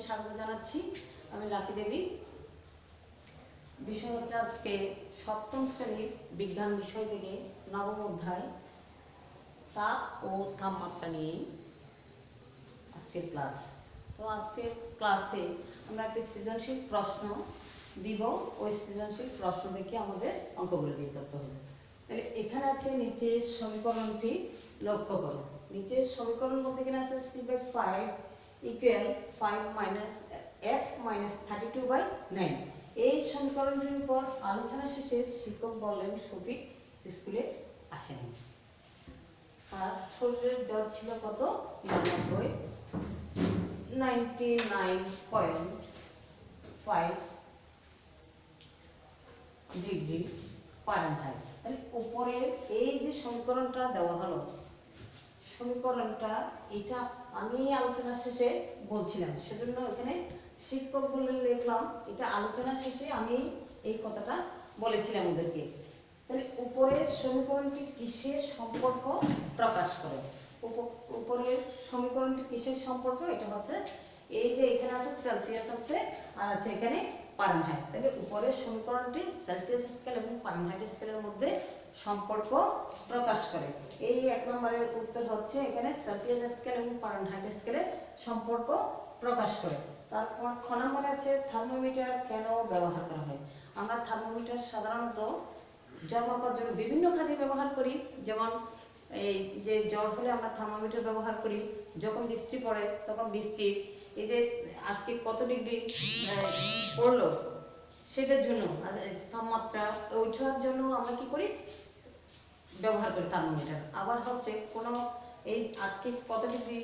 স্বাগত জানাচ্ছি। আমি লাকি দেবী। বিষয় হচ্ছে আজকে সপ্তম শ্রেণীর বিজ্ঞান বিষয় থেকে নবম অধ্যায় তাপ ও তাপমাত্রা নিয়ে আজকের ক্লাস। তো আজকের ক্লাসে আমরা একটি সৃজনশীল প্রশ্ন দিব। ওই সৃজনশীল প্রশ্ন থেকে আমাদের অঙ্কগুলো দিয়ে করতে হবে। তাহলে এখানে আছে নিচের সমীকরণটি লক্ষ্য করো। নিচের সমীকরণ বলতে গেলে আছে c/5 equal 5 minus f minus 32/9। এই সমীকরণটির উপর আলোচনা শেষে শিক্ষক বললেন সফিক স্কুলে আসেনি, আর শরীরের জ্বর ছিল কত? 99.5 ডিগ্রি ফারেনহাইট। তাহলে উপরে এই যে সমীকরণটা দেওয়া হলো, সমীকরণটা এটা আমি আলোচনা শেষে বলছিলাম, সেজন্য এখানে শিক্ষক বলে লিখলাম। এটা আলোচনা শেষে আমি এই কথাটা বলেছিলাম ওদেরকে। তাহলে উপরের সমীকরণটি কিসের সম্পর্ক প্রকাশ করে? উপরের সমীকরণটি কিসের সম্পর্ক? এটা হচ্ছে এই যে এখানে আছে সেলসিয়াস আছে আর আছে এখানে ফারেনহাইট। তাহলে উপরের সমীকরণটি সেলসিয়াস স্কেল এবং ফারেনহাইট স্কেলের মধ্যে সম্পর্ক প্রকাশ করে। এই এক নম্বরের উত্তর হচ্ছে এখানে সেলসিয়াস স্কেল এবং ফারেনহাইট স্কেলের সম্পর্ক প্রকাশ করে। তারপর খ নম্বরে আছে থার্মোমিটার কেন ব্যবহার করা হয়? আমরা থার্মোমিটার সাধারণত জ্বর মাপার জন্য বিভিন্ন কাজে ব্যবহার করি। যেমন এই যে জ্বর হলে আমরা থার্মোমিটার ব্যবহার করি। যখন বৃষ্টি পড়ে তখন বৃষ্টির এই যে আজকে কত ডিগ্রি পড়লো সেটার জন্য তাপমাত্রা ওইটার জন্য আমরা কি করি? ব্যবহার করি থার্মোমিটার। আবার হচ্ছে কোনো এই আজকে কত ডিগ্রি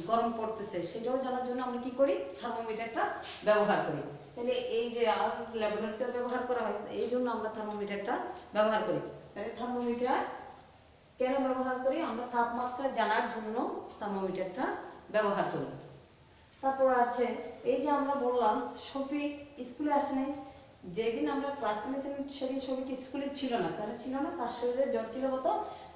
গরম পড়তেছে সেটাও জানার জন্য আমরা কি করি? থার্মোমিটারটা ব্যবহার করি। তাহলে এই যে আর ল্যাবরেটরিতে ব্যবহার করা হয়, এই জন্য আমরা থার্মোমিটারটা ব্যবহার করি। তাহলে থার্মোমিটার কেন ব্যবহার করি? আমরা তাপমাত্রা জানার জন্য থার্মোমিটারটা ব্যবহার করি। তারপর আছে এই যে আমরা বললাম শফিক স্কুলে আসেনি। যেদিন আমরা ক্লাস 10 সেদিন শফিক স্কুলে ছিল না। কেন ছিল না? তার শরীরে জ্বর ছিল কত?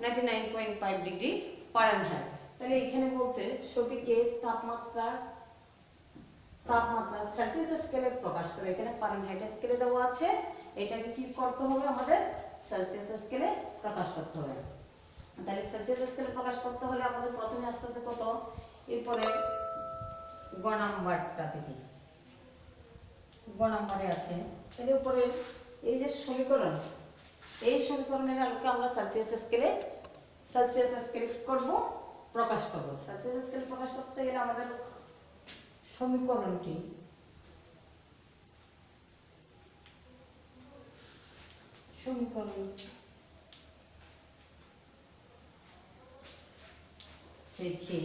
99.5 ডিগ্রি ফারেনহাইট। তাহলে এখানে বলছে শফিকের তাপমাত্রা সেলসিয়াস স্কেলে প্রকাশ করে। এখানে ফারেনহাইট স্কেলে দেওয়া আছে, এটাকে কি করতে হবে? আমাদের সেলসিয়াস স্কেলে প্রকাশ করতে হবে। তাহলে সেলসিয়াস স্কেলে প্রকাশ করতে হলে আমাদের প্রথমে আসতে আছে কত? এরপরে গ নাম্বারটা দেখি। গ নাম্বারে আছে তাহলে উপরে এই যে সমীকরণ, এই সমীকরণের আলোকে আমরা সেলসিয়াস স্কেলে করব, প্রকাশ করব। সেলসিয়াস স্কেলে প্রকাশ করতে গেলে আমাদের সমীকরণটি থেকে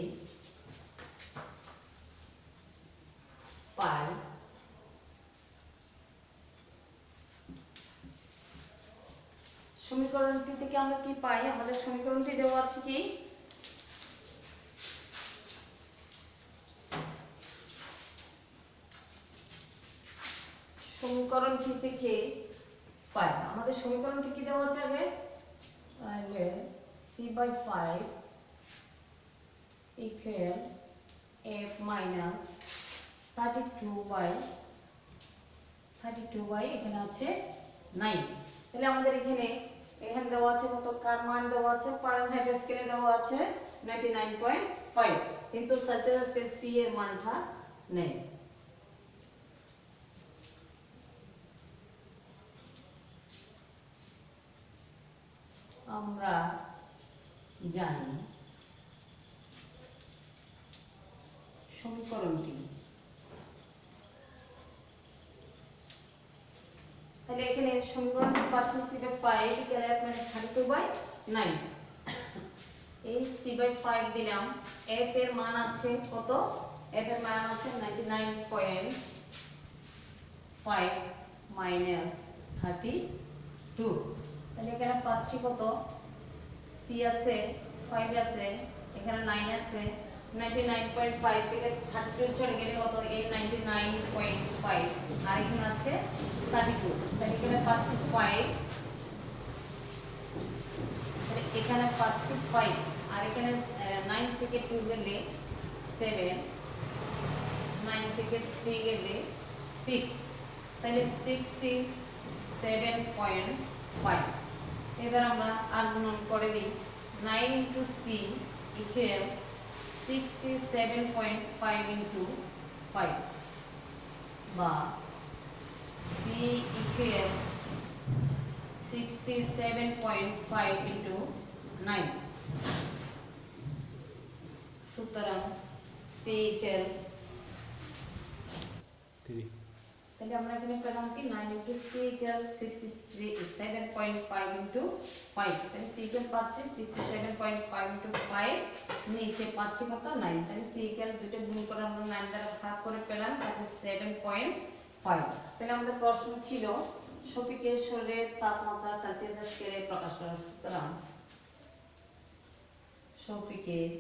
পাই সমীকরণটি থেকে আমরা কি পাই? আমাদের সমীকরণটি দেওয়া আছে কি? সমীকরণটি থেকে পাই। আমাদের সমীকরণটি কি দেওয়া আছে আগে? তাহলে c/5 ইকুয়াল f মাইনাস 32/, এখানে আছে 9। তাহলে আমাদের এখানে দেওয়া আছে কত? কার মান দেওয়া আছে? ফারেনহাইট স্কেলে দেওয়া আছে 99.5, কিন্তু সেলসিয়াস স্কেল সি এর মানটা নেই। আমরা জানি সমীকরণটি, তাহলে এখানে সমীকরণটি পাচ্ছি c/5 ইকুয়াল f মাইনাস 32/9। এই c/5 দিলাম, f এর মান আছে কত? f এর মান আছে 99.5 মাইনাস 32। তাহলে এখানে পাচ্ছি কত? c আছে 5 আছে, এখানে 9 আছে। 99.5 থেকে 32 চলে গেলে কত? এই 99.5 আর এখানে আছে 32। তাহলে এখানে পাচ্ছি 5, তাহলে এখানে পাচ্ছি 5 আর এখানে 9 থেকে 2 গেলে 7, 9 থেকে 3 গেলে 6, তাহলে 67.5। এবার আমরা আর গুণন করে দিই, 9 ইন্টু সি ইকুয়াল 67.5 ইন্টু 5, বা সি ইকুয়াল 67.5 ইন্টু 9। সুতরাং সি ইকুয়াল, তাহলে আমরা এখানে পেলাম কি 9 ইন্টু সি ইকুয়াল 67.5 ইন্টু 5, তাহলে সি ইকুয়াল পাচ্ছি 67.5 ইন্টু 5, নিচে পাচ্ছি কত 9, তাহলে সি ইকুয়াল দুটো গুণ করে আমরা 9 দ্বারা ভাগ করে পেলাম, তাহলে 7.5। তাহলে আমাদের প্রশ্ন ছিল শফিকের শরীরের তাপমাত্রা সেলসিয়াস স্কেলে প্রকাশ করা। সুতরাং শফিকের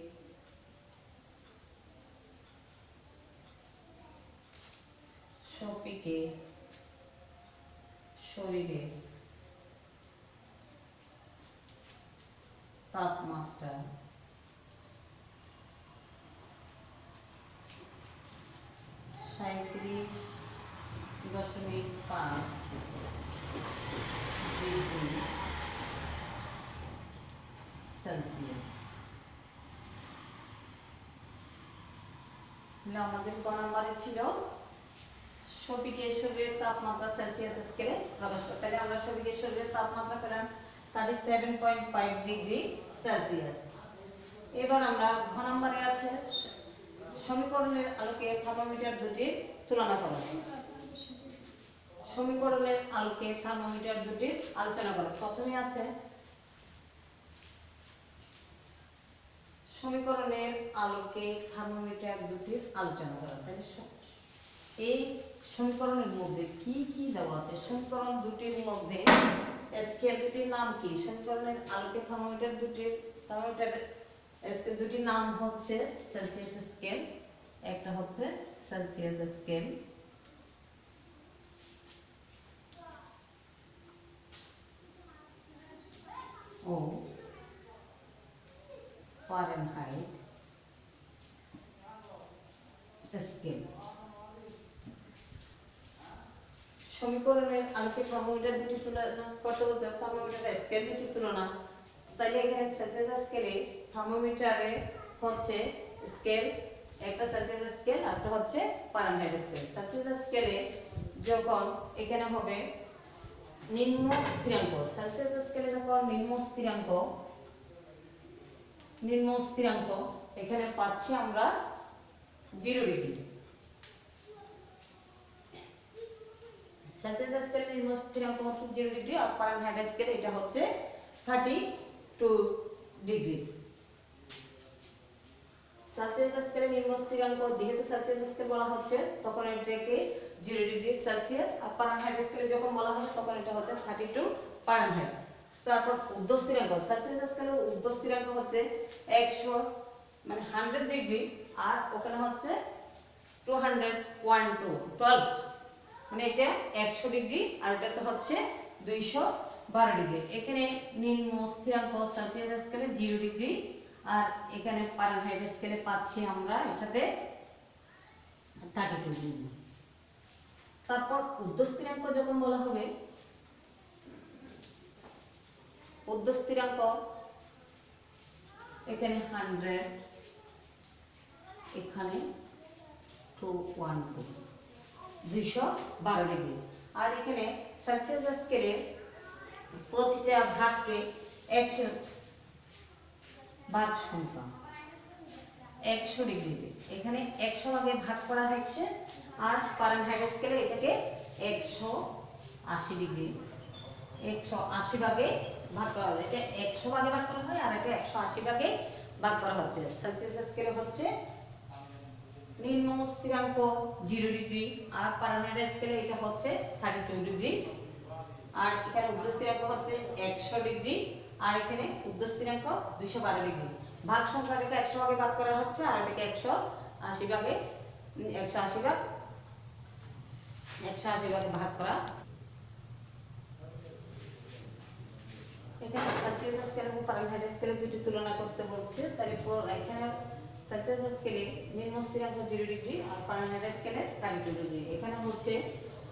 শরীরের তাপমাত্রা (37.5 ডিগ্রি সেলসিয়াস)। আমাদের ক নম্বরে ছিল শফিকের শরীরের তাপমাত্রা সেলসিয়াস স্কেলে প্রকাশ করতে। তাহলে আমরা শফিকের শরীরের তাপমাত্রা পেলাম 37.5 ডিগ্রি সেলসিয়াস। এবার আমরা ঘ নম্বরে আছে সমীকরণের আলোকে থার্মোমিটার দুটির তুলনা করো। সমীকরণের আলোকে থার্মোমিটার দুটির আলোচনা করো। প্রথমে আছে সমীকরণের আলোকে থার্মোমিটার দুটির আলোচনা করা। তাহলে এই সমীকরণের মধ্যে কি কি দেওয়া আছে? সমীকরণ দুটির মধ্যে স্কেল দুটির নাম কি? সমীকরণের আলোকে থার্মোমিটার দুটির স্কেল দুটির নাম হচ্ছে সেলসিয়াস স্কেল, একটা হচ্ছে সেলসিয়াস স্কেল ও ফারেনহাইট স্কেল। সমীকরণের আলোকে থার্মোমিটার দুটি তুলনা করতে বলতে থার্মোমিটার স্কেল দুটি তুলনা। তাইলে এখানে সেলসিয়াস স্কেলে থার্মোমিটারে হচ্ছে স্কেল, একটা সেলসিয়াস স্কেল আর একটা হচ্ছে ফারেনহাইট স্কেল। সেলসিয়াস স্কেলে যখন এখানে হবে নিম্ন স্থিরাঙ্ক, সেলসিয়াস স্কেলে যখন নিম্ন স্থিরাঙ্ক এখানে পাচ্ছি আমরা 0 ডিগ্রি। সেলসিয়াস স্কেলে নিম্ন স্থিরাঙ্ক হচ্ছে 0 ডিগ্রি, আর ফারেনহাইট স্কেলে এটা হচ্ছে 32 ডিগ্রি। সেলসিয়াস স্কেলে নিম্ন স্থিরাঙ্ক, যেহেতু সেলসিয়াস স্কেল বলা হচ্ছে তখন এটাকে 0 ডিগ্রি সেলসিয়াস, আর ফারেনহাইট স্কেলে যখন বলা হবে তখন এটা হচ্ছে 32 ফারেনহাইট। তারপর ঊর্ধ্ব স্থিরাঙ্ক, সেলসিয়াস স্কেলে ঊর্ধ্ব স্থিরাঙ্ক হচ্ছে 100 মানে 100 ডিগ্রি, আর ওখানে হচ্ছে 200.12 মানে এটা 100 ডিগ্রি, আর এটাতে হচ্ছে 212 ডিগ্রি। এখানে নিম্ন স্থিরাঙ্ক সেলসিয়াস স্কেলে 0 ডিগ্রি, আর এখানে ফারেনহাইট স্কেলে পাচ্ছি আমরা এটাতে 32 ডিগ্রি। তারপর ঊর্ধ্ব স্থিরাঙ্ক যখন বলা হবে, ঊর্ধ্ব স্থিরাঙ্ক এখানে 100, এখানে 212 212 ডিগ্রি। আর এখানে সেলসিয়াস স্কেলে প্রতিটা ভাগকে 100 ভাগ সংখ্যা 100 ডিগ্রিতে, এখানে 100 ভাগে ভাগ করা হচ্ছে, আর ফারেনহাইট স্কেলে এটাকে 180 ডিগ্রি 180 ভাগে ভাগ করা হয়। এটা 100 ভাগে ভাগ করা হয়, আর এটা 180 ভাগে ভাগ করা হচ্ছে। সেলসিয়াস স্কেলে হচ্ছে নিম্ন স্থিরাঙ্ক 0 ডিগ্রি, আর ফারেনহাইট স্কেলে এটা হচ্ছে 32 ডিগ্রি, আর এখানে ঊর্ধ্ব স্থিরাঙ্ক হচ্ছে 100 ডিগ্রি, আর এখানে ঊর্ধ্ব স্থিরাঙ্ক 212 ডিগ্রি। ভাগ সংখ্যাটাকে 100 ভাগে ভাগ করা হচ্ছে, আর এটাকে 180 ভাগে 180 ভাগে ভাগ করা। এখানে সেলসিয়াস স্কেল এবং ফারেনহাইট স্কেলে দুটি তুলনা করতে বলছে। তাহলে এখানে সেলসিয়াস স্কেলে নিম্ন স্থিরাঙ্ক 0 ডিগ্রি আর ফারেনহাইট স্কেলে 32 ডিগ্রি। এখানে হচ্ছে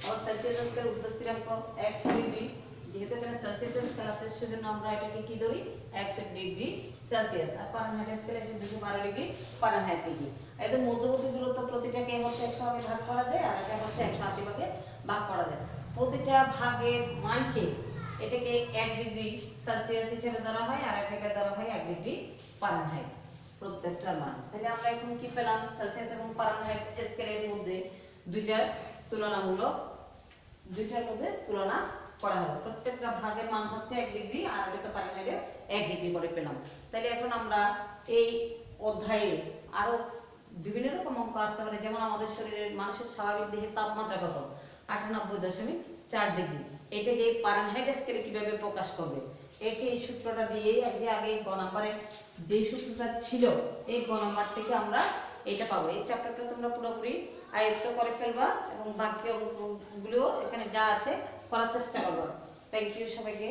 আর সেলসিয়াস স্কেলের ঊর্ধ্ব স্থিরাঙ্ক 100 ডিগ্রি। যেহেতু এখানে সেলসিয়াস স্কেল আছে সেজন্য আমরা এটাকে কি ধরি 100 ডিগ্রি সেলসিয়াস। আর ফারেনহাইট স্কেলে 212 ডিগ্রি ফারেনহাইট ডিগ্রি। এদের মধ্যবর্তী দূরত্ব প্রতিটাকে হচ্ছে 100 ভাগে ভাগ করা যায় আর এটা হচ্ছে 180 ভাগে ভাগ করা যায়। প্রতিটা ভাগের মানকে এটাকে 1 ডিগ্রি সেলসিয়াস হিসেবে ধরা হয় আর এটাকে ধরা হয় 1 ডিগ্রি ফারেনহাইট প্রত্যেকটার মান। তাহলে আমরা এখন কি পেলাম সেলসিয়াস এবং ফারেনহাইট স্কেলের মধ্যে দুইটার মধ্যে তুলনা করা হলো। প্রত্যেকটা ভাগের মান হচ্ছে 1 ডিগ্রি আর এটা ফারেনহাইটে 1 ডিগ্রি করে পেলাম। তাহলে এখন আমরা এই অধ্যায়ে আরো বিভিন্ন রকম অঙ্ক আসতে পারে, যেমন আমাদের শরীরের মানুষের স্বাভাবিক দেহের তাপমাত্রা কত 98.4 ডিগ্রি, এটাকে ফারেনহাইট স্কেলে কিভাবে প্রকাশ করবে। একে এই সূত্রটা দিয়ে যে আগে গ নম্বরে যে সূত্রটা ছিল এই গ নম্বর থেকে আমরা এটা পাবো। এই চ্যাপ্টারটা তোমরা পুরোপুরি আয়ত্ত করে ফেলবা এবং বাকি অঙ্কগুলো এখানে যা আছে করার চেষ্টা করবা। থ্যাংক ইউ সবাইকে।